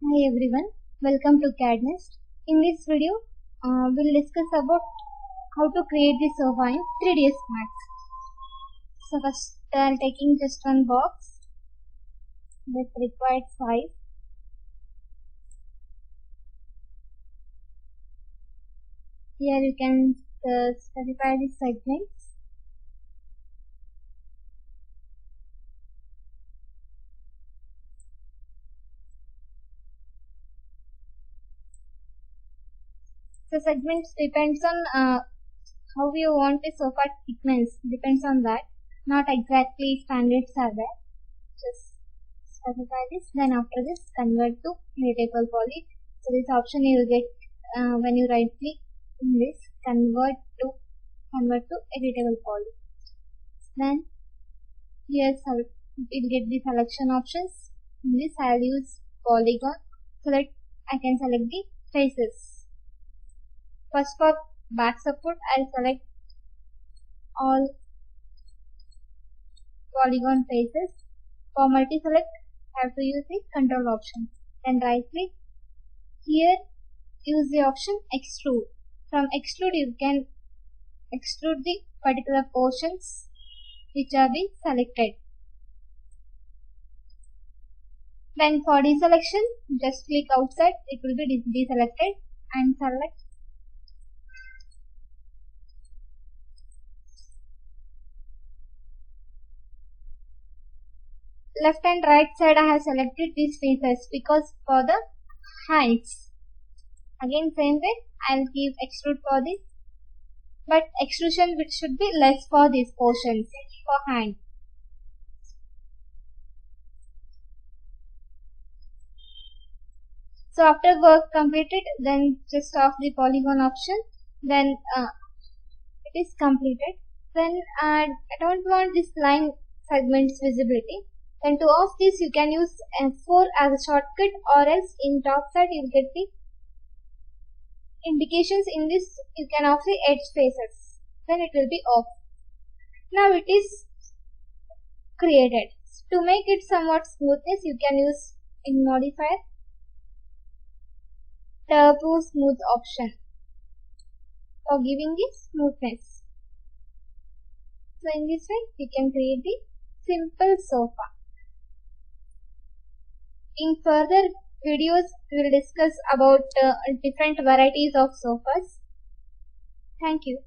Hi everyone, welcome to Cadd. In this video, we'll discuss about how to create the sofa in 3DSMAX. So first, I'm taking just one box with required size. Here you can specify the segments. So segments depends on how you want the sofa thickness, depends on that. Not exactly standards are there. Just specify this, then after this convert to editable poly. So this option you will get when you right click in this convert to editable poly. Then here you'll get the selection options. In this I'll use polygon so that I can select the faces. First for back support, I'll select all polygon faces. For multi-select, I have to use the control option. Then right click. Here, use the option extrude. From extrude, you can extrude the particular portions which are being selected. Then for deselection, just click outside, it will be deselected and select. Left and right side I have selected these faces because for the hands. Again same way I'll give extrude for this, but extrusion should be less for these portions for hand. So after work completed, then just off the polygon option, then it is completed. Then I don't want this line segments visibility. Then to off this, you can use F4 as a shortcut, or else in top side you will get the indications. In this you can off the edge faces, then it will be off. Now it is created. To make it somewhat smoothness, you can use in modifier turbo smooth option for giving the smoothness. So in this way we can create the simple sofa. In further videos, we will discuss about different varieties of sofas. Thank you.